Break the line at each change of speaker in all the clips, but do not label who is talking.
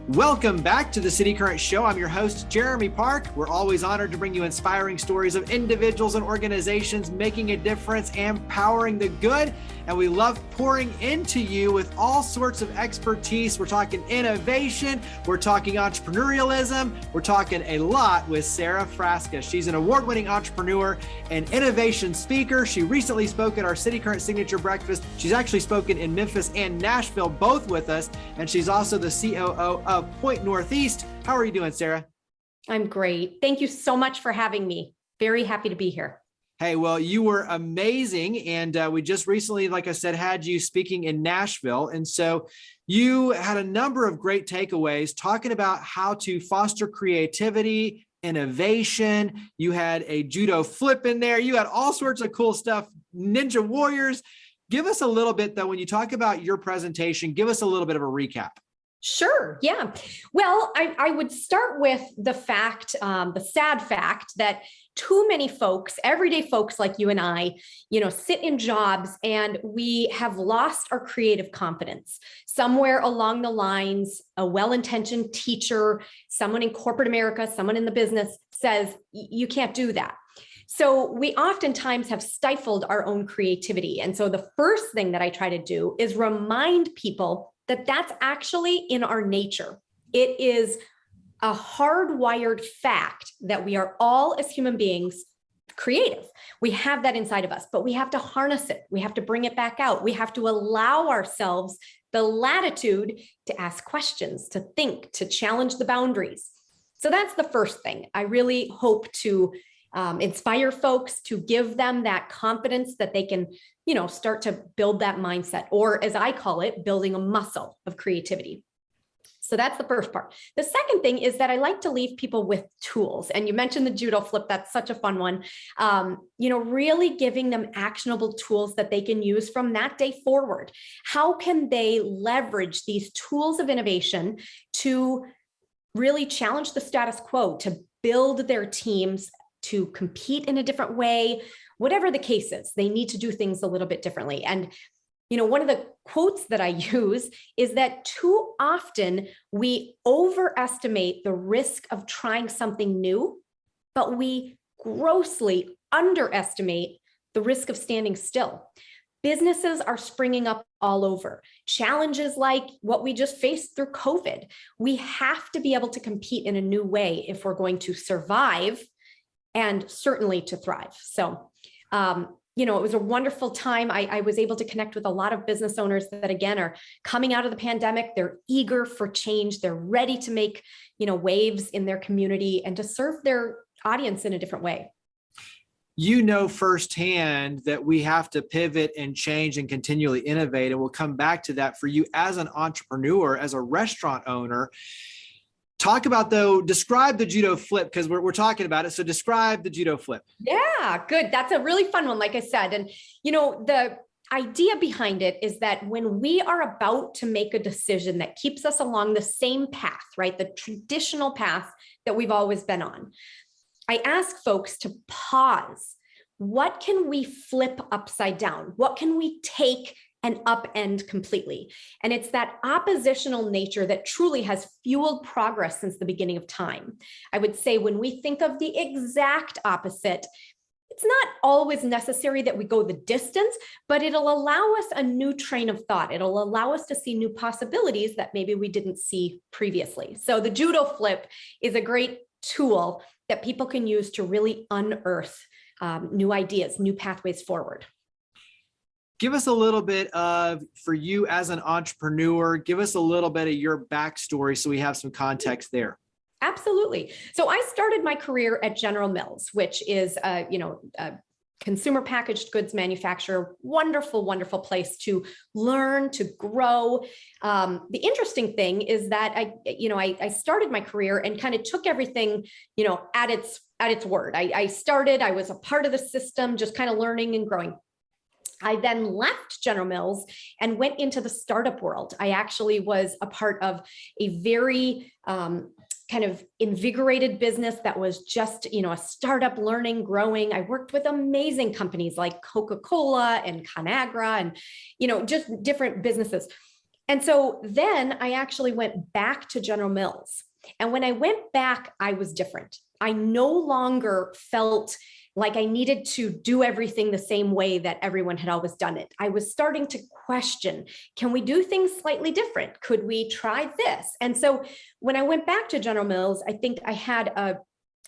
Welcome back to the City Current Show. I'm your host, Jeremy Park. We're always honored to bring you inspiring stories of individuals and organizations making a difference and powering the good. And we love pouring into you with all sorts of expertise. We're talking innovation. We're talking entrepreneurialism. We're talking a lot with Sara Frasca. She's an award-winning entrepreneur and innovation speaker. She recently spoke at our City Current Signature Breakfast. She's actually spoken in Memphis and Nashville, both with us. And she's also the COO of Point Northeast. How are you doing, Sara?
I'm great. Thank you so much for having me. Very happy to be here.
Hey, well, you were amazing. And we just recently, like I said, had you speaking in Nashville. And so you had a number of great takeaways talking about how to foster creativity, innovation. You had a Judo Flip in there. You had all sorts of cool stuff, Ninja Warriors. Give us a little bit, though, when you talk about your presentation, give us a little bit of a recap.
Sure. Yeah. Well, I would start with the fact, the sad fact that too many folks, everyday folks like you and I, sit in jobs and we have lost our creative confidence. Somewhere along the lines, a well-intentioned teacher, someone in corporate America, someone in the business says, you can't do that. So we oftentimes have stifled our own creativity. And so the first thing that I try to do is remind people that that's actually in our nature. It is a hardwired fact that we are all, as human beings, creative. We have that inside of us, but we have to harness it. We have to bring it back out. We have to allow ourselves the latitude to ask questions, to think, to challenge the boundaries. So that's the first thing. I really hope to inspire folks, to give them that confidence that they can, start to build that mindset, or as I call it, building a muscle of creativity. So that's the first part. The second thing is that I like to leave people with tools. And you mentioned the Judo Flip. That's such a fun one. Really giving them actionable tools that they can use from that day forward. How can they leverage these tools of innovation to really challenge the status quo, to build their teams, to compete in a different way, whatever the case is, they need to do things a little bit differently. And, one of the quotes that I use is that too often we overestimate the risk of trying something new, but we grossly underestimate the risk of standing still. Businesses are springing up all over. Challenges like what we just faced through COVID. We have to be able to compete in a new way if we're going to survive and certainly to thrive. So, it was a wonderful time. I was able to connect with a lot of business owners that, again, are coming out of the pandemic. They're eager for change. They're ready to make, waves in their community and to serve their audience in a different way.
You know firsthand that we have to pivot and change and continually innovate. And we'll come back to that for you as an entrepreneur, as a restaurant owner. Talk about, describe the Judo Flip, because we're talking about it. So describe the Judo Flip.
Yeah, good. That's a really fun one, like I said. And, the idea behind it is that when we are about to make a decision that keeps us along the same path, right? The traditional path that we've always been on, I ask folks to pause. What can we flip upside down? What can we take and upend completely? And it's that oppositional nature that truly has fueled progress since the beginning of time. I would say when we think of the exact opposite, it's not always necessary that we go the distance, but it'll allow us a new train of thought. It'll allow us to see new possibilities that maybe we didn't see previously. So the Judo Flip is a great tool that people can use to really unearth new ideas, new pathways forward.
Give us a little bit of, for you as an entrepreneur, give us a little bit of your backstory so we have some context there.
Absolutely. So I started my career at General Mills, which is a consumer packaged goods manufacturer. Wonderful, wonderful place to learn, to grow. The interesting thing is that I started my career and kind of took everything, at its word. I was a part of the system, just kind of learning and growing. I then left General Mills and went into the startup world. I actually was a part of a very kind of invigorated business that was just, a startup, learning, growing. I worked with amazing companies like Coca-Cola and ConAgra and, just different businesses. And so then I actually went back to General Mills. And when I went back, I was different. I no longer felt like I needed to do everything the same way that everyone had always done it. I was starting to question, can we do things slightly different? Could we try this? And so when I went back to General Mills, I think I had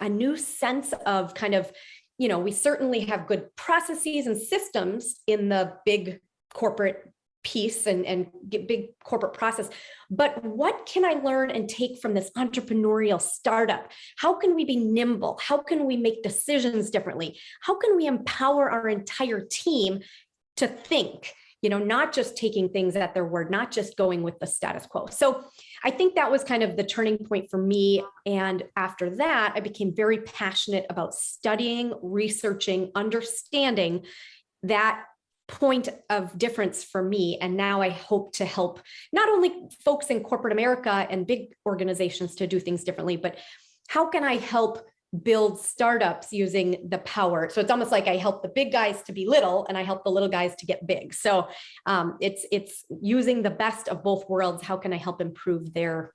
a new sense of kind of, we certainly have good processes and systems in the big corporate piece and big corporate process. But what can I learn and take from this entrepreneurial startup? How can we be nimble? How can we make decisions differently? How can we empower our entire team to think, not just taking things at their word, not just going with the status quo. So I think that was kind of the turning point for me. And after that, I became very passionate about studying, researching, understanding that point of difference for me. And now I hope to help not only folks in corporate America and big organizations to do things differently, but how can I help build startups using the power? So it's almost like I help the big guys to be little and I help the little guys to get big. So it's using the best of both worlds. How can I help improve their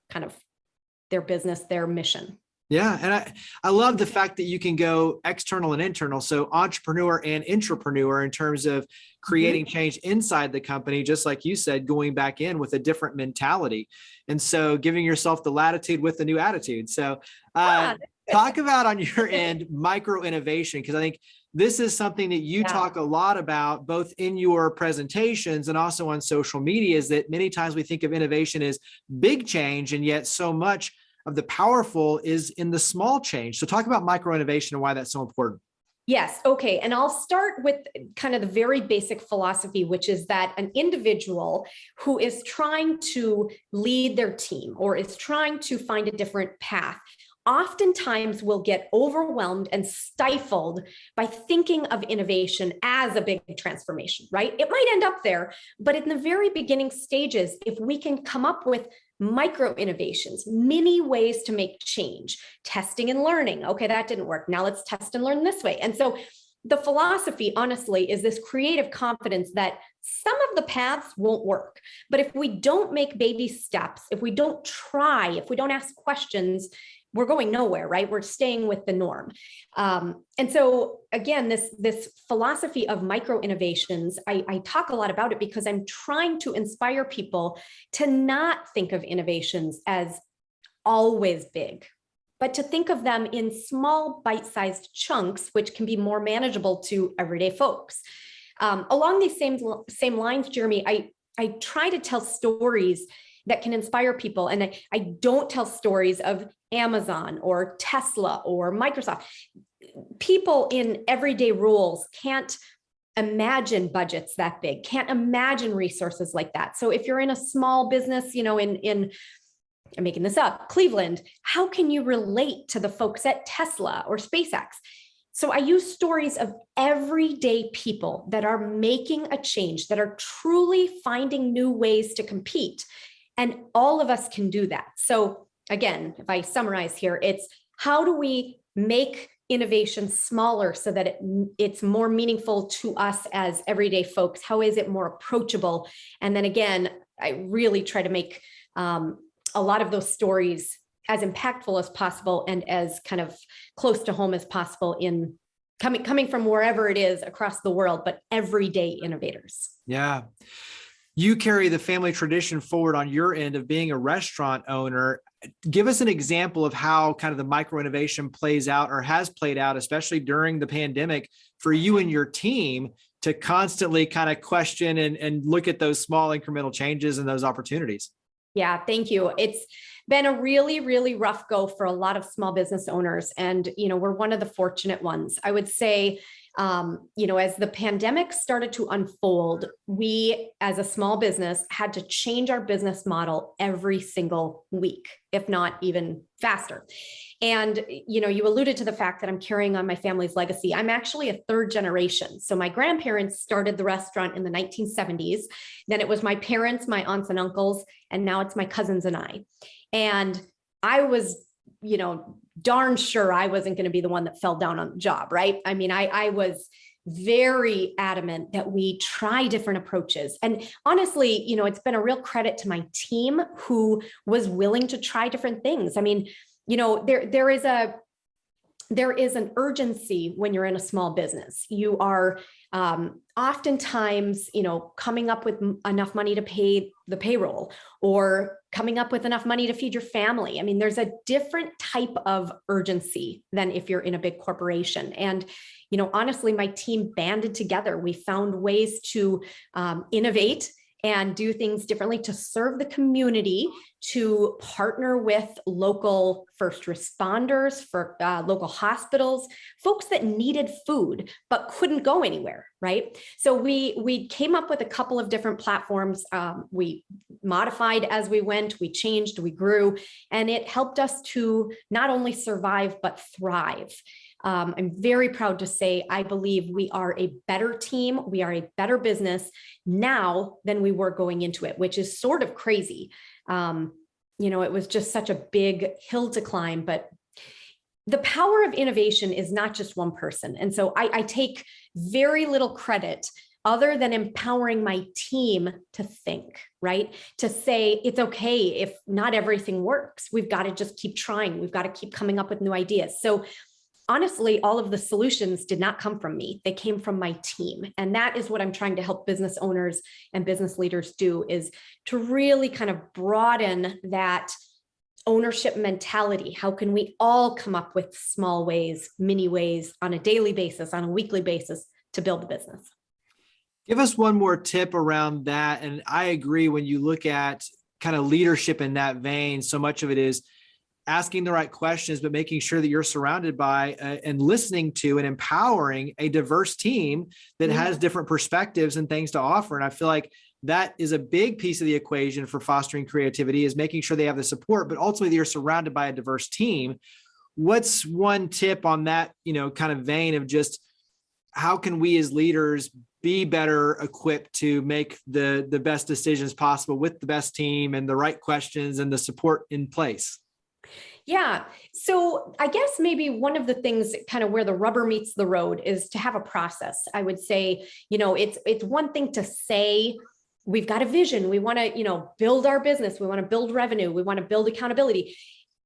business, their mission?
Yeah. And I love the fact that you can go external and internal. So entrepreneur and intrapreneur in terms of creating change inside the company, just like you said, going back in with a different mentality. And so giving yourself the latitude with the new attitude. So talk about on your end, micro innovation, because I think this is something that you talk a lot about, both in your presentations and also on social media, is that many times we think of innovation as big change, and yet so much of the powerful is in the small change. So talk about micro innovation and why that's so important.
Yes. Okay. And I'll start with kind of the very basic philosophy, which is that an individual who is trying to lead their team or is trying to find a different path oftentimes will get overwhelmed and stifled by thinking of innovation as a big transformation, right? It might end up there, but in the very beginning stages, if we can come up with micro innovations, many ways to make change, testing and learning. Okay, that didn't work. Now let's test and learn this way. And so the philosophy, honestly, is this creative confidence that some of the paths won't work. But if we don't make baby steps, if we don't try, if we don't ask questions, we're going nowhere, right? We're staying with the norm. And so again, this philosophy of micro innovations, I talk a lot about it because I'm trying to inspire people to not think of innovations as always big, but to think of them in small bite-sized chunks, which can be more manageable to everyday folks. Along these same lines, Jeremy, I try to tell stories that can inspire people. And I don't tell stories of Amazon or Tesla or Microsoft. People in everyday roles can't imagine budgets that big, can't imagine resources like that. So if you're in a small business, in I'm making this up, Cleveland, how can you relate to the folks at Tesla or SpaceX? So I use stories of everyday people that are making a change, that are truly finding new ways to compete. And all of us can do that. So again, if I summarize here, it's how do we make innovation smaller so that it's more meaningful to us as everyday folks? How is it more approachable? And then again, I really try to make a lot of those stories as impactful as possible and as kind of close to home as possible in coming from wherever it is across the world, but everyday innovators.
Yeah. You carry the family tradition forward on your end of being a restaurant owner. Give us an example of how kind of the micro innovation plays out or has played out, especially during the pandemic, for you and your team to constantly kind of question and look at those small incremental changes and those opportunities.
Yeah, thank you. It's been a really, really rough go for a lot of small business owners. And, we're one of the fortunate ones. I would say, as the pandemic started to unfold, we as a small business had to change our business model every single week, if not even faster. And, you alluded to the fact that I'm carrying on my family's legacy. I'm actually a third generation. So my grandparents started the restaurant in the 1970s. Then it was my parents, my aunts and uncles, and now it's my cousins and I. And I was, darn sure I wasn't going to be the one that fell down on the job, right? I mean, I was very adamant that we try different approaches. And honestly, it's been a real credit to my team who was willing to try different things. I mean, there is an urgency when you're in a small business. You are oftentimes, coming up with enough money to pay the payroll, or coming up with enough money to feed your family. I mean, there's a different type of urgency than if you're in a big corporation. And, honestly, my team banded together. We found ways to innovate and do things differently, to serve the community, to partner with local first responders, for local hospitals, folks that needed food but couldn't go anywhere, right? So we came up with a couple of different platforms. We modified as we went, we changed, we grew, and it helped us to not only survive but thrive. I'm very proud to say, I believe we are a better team. We are a better business now than we were going into it, which is sort of crazy. It was just such a big hill to climb, but the power of innovation is not just one person. And so I take very little credit other than empowering my team to think, right? To say, it's okay if not everything works. We've got to just keep trying. We've got to keep coming up with new ideas. So honestly, all of the solutions did not come from me. They came from my team. And that is what I'm trying to help business owners and business leaders do, is to really kind of broaden that ownership mentality. How can we all come up with small ways, mini ways on a daily basis, on a weekly basis to build the business?
Give us one more tip around that. And I agree, when you look at kind of leadership in that vein, so much of it is asking the right questions, but making sure that you're surrounded by and listening to and empowering a diverse team that has different perspectives and things to offer. And I feel like that is a big piece of the equation for fostering creativity, is making sure they have the support, but ultimately you're surrounded by a diverse team. What's one tip on that, kind of vein of just how can we as leaders be better equipped to make the best decisions possible with the best team and the right questions and the support in place?
Yeah. So I guess maybe one of the things kind of where the rubber meets the road is to have a process. I would say, it's one thing to say, we've got a vision. We want to, build our business. We want to build revenue. We want to build accountability.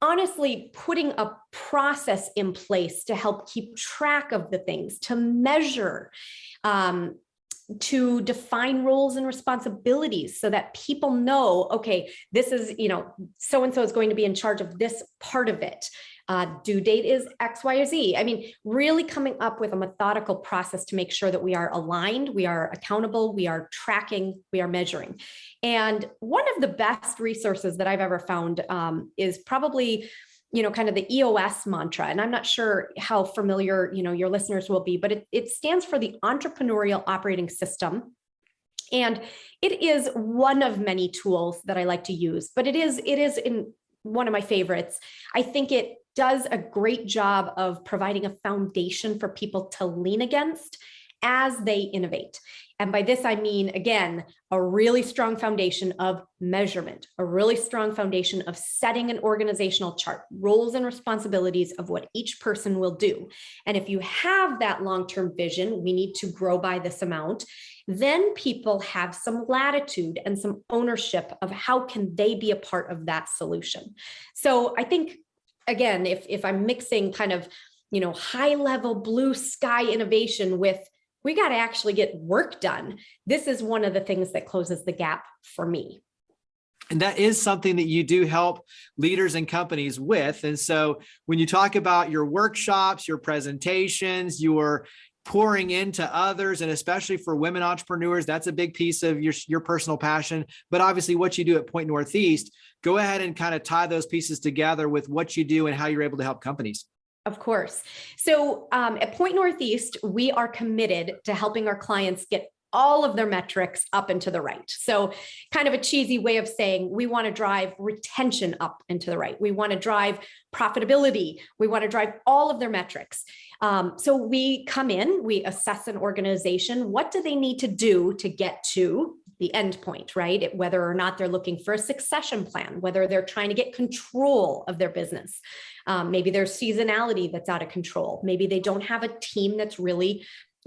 Honestly, putting a process in place to help keep track of the things, to measure, to define roles and responsibilities so that people know, okay, this is, so-and-so is going to be in charge of this part of it. Due date is X, Y, or Z. I mean, really coming up with a methodical process to make sure that we are aligned, we are accountable, we are tracking, we are measuring. And one of the best resources that I've ever found is probably kind of the EOS mantra. And I'm not sure how familiar, your listeners will be, but it stands for the Entrepreneurial Operating System. And it is one of many tools that I like to use, but it is in one of my favorites. I think it does a great job of providing a foundation for people to lean against as they innovate. And by this, I mean, again, a really strong foundation of measurement, a really strong foundation of setting an organizational chart, roles and responsibilities of what each person will do. And if you have that long-term vision, we need to grow by this amount, then people have some latitude and some ownership of how can they be a part of that solution. So I think, again, if I'm mixing kind of, high level blue sky innovation with, we got to actually get work done, this is one of the things that closes the gap for me.
And that is something that you do help leaders and companies with. And so when you talk about your workshops, your presentations, your pouring into others, and especially for women entrepreneurs, that's a big piece of your personal passion. But obviously what you do at Point Northeast, go ahead and kind of tie those pieces together with what you do and how you're able to help companies.
Of course. So at Point Northeast, we are committed to helping our clients get all of their metrics up and to the right. So kind of a cheesy way of saying we want to drive retention up and to the right. We want to drive profitability. We want to drive all of their metrics. So we come in, we assess an organization. What do they need to do to get to the end point, right? Whether or not they're looking for a succession plan, whether they're trying to get control of their business. Maybe there's seasonality that's out of control. Maybe they don't have a team that's really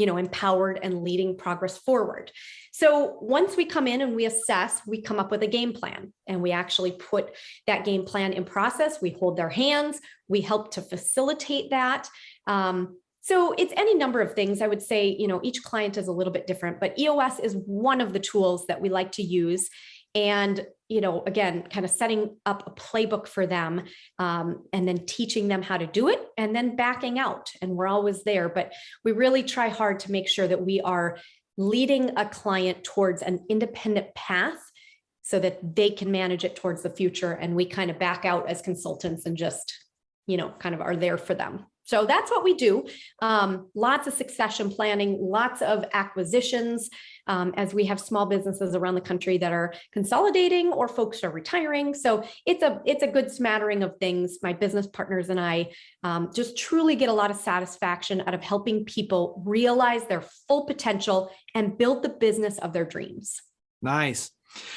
empowered and leading progress forward. So once we come in and we assess, we come up with a game plan, and we actually put that game plan in process. We hold their hands. We help to facilitate that. So it's any number of things. I would say, each client is a little bit different, but EOS is one of the tools that we like to use. And, again, kind of setting up a playbook for them, and then teaching them how to do it, and then backing out. And we're always there, but we really try hard to make sure that we are leading a client towards an independent path so that they can manage it towards the future. And we kind of back out as consultants and just, kind of are there for them. So that's what we do. Lots of succession planning, lots of acquisitions, as we have small businesses around the country that are consolidating or folks are retiring. So it's a good smattering of things. My business partners and I just truly get a lot of satisfaction out of helping people realize their full potential and build the business of their dreams.
Nice.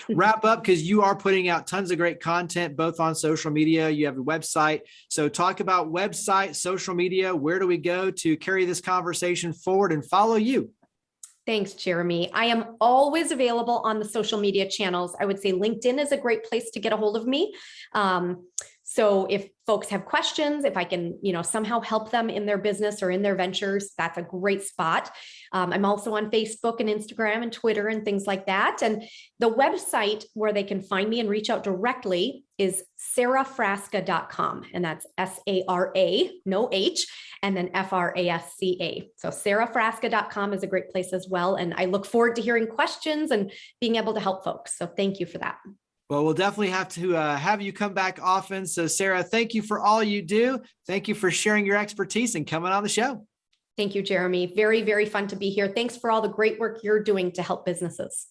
Wrap up, because you are putting out tons of great content, both on social media. You have a website. So talk about website, social media. Where do we go to carry this conversation forward and follow you?
Thanks, Jeremy. I am always available on the social media channels. I would say LinkedIn is a great place to get a hold of me. So if folks have questions, if I can, somehow help them in their business or in their ventures, that's a great spot. I'm also on Facebook and Instagram and Twitter and things like that. And the website where they can find me and reach out directly is sarafrasca.com. And that's SARA, no H, and then FRASCA. So sarafrasca.com is a great place as well. And I look forward to hearing questions and being able to help folks. So thank you for that.
Well, we'll definitely have to have you come back often. So Sara, thank you for all you do. Thank you for sharing your expertise and coming on the show.
Thank you, Jeremy. Very, very fun to be here. Thanks for all the great work you're doing to help businesses.